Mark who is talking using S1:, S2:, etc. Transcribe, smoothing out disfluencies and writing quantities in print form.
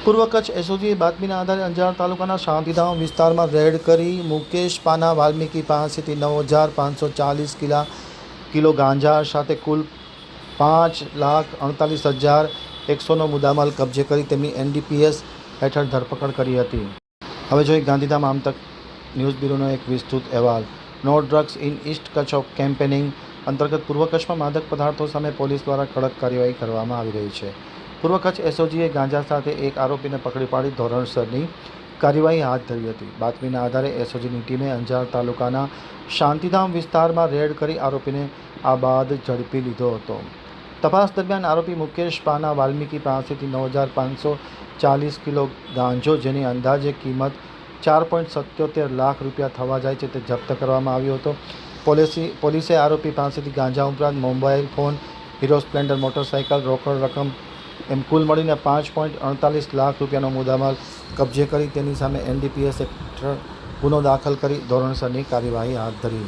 S1: પૂર્વ કચ્છ એસઓજીએ બાતમીના આધારે અંજાર તાલુકાના શાંતિધામ વિસ્તારમાં રેડ કરી મુકેશ પાના વાલ્મીકી પાસેથી 9,540 કિલો ગાંજા સાથે કુલ 5,48,100નો મુદ્દામાલ કબજે કરી તેમની એનડીપીએસ હેઠળ ધરપકડ કરી હતી। હવે જોઈએ ગાંધીધામ આમતક ન્યૂઝ બ્યુરોનો એક વિસ્તૃત અહેવાલ। No drugs in east Kutch of campaigning અંતર્ગત પૂર્વ કચ્છમાં માદક પદાર્થો સામે પોલીસ દ્વારા કડક કાર્યવાહી કરવામાં આવી રહી છે। પૂર્વ કચ્છ એસઓજીએ ગાંજા સાથે એક આરોપીને પકડી પાડી ધોરણસરની કાર્યવાહી હાથ ધરી હતી। બાતમીના આધારે એસઓજીની ટીમે અંજાર તાલુકાના શાંતિધામ વિસ્તારમાં રેડ કરી આરોપીને આ બાદ ઝડપી લીધો હતો। તપાસ દરમિયાન આરોપી મુકેશ પાના વાલ્મીકી પાસેથી 9,540 કિલો ગાંજો જેની અંદાજે કિંમત 4.77 લાખ રૂપિયા થવા જાય છે તે જપ્ત કરવામાં આવ્યો હતો। પોલીસે આરોપી પાસેથી ગાંજા ઉપરાંત mobile phone, hero Splendor motorcycle, રોકડ રકમ એમ કુલ મળીને 5.48 લાખ રૂપિયાનો મુદ્દામાલ કબજે કરી તેની સામે એનડીપીએસ હેઠળ ગુનો દાખલ કરી ધોરણસરની કાર્યવાહી હાથ ધરી।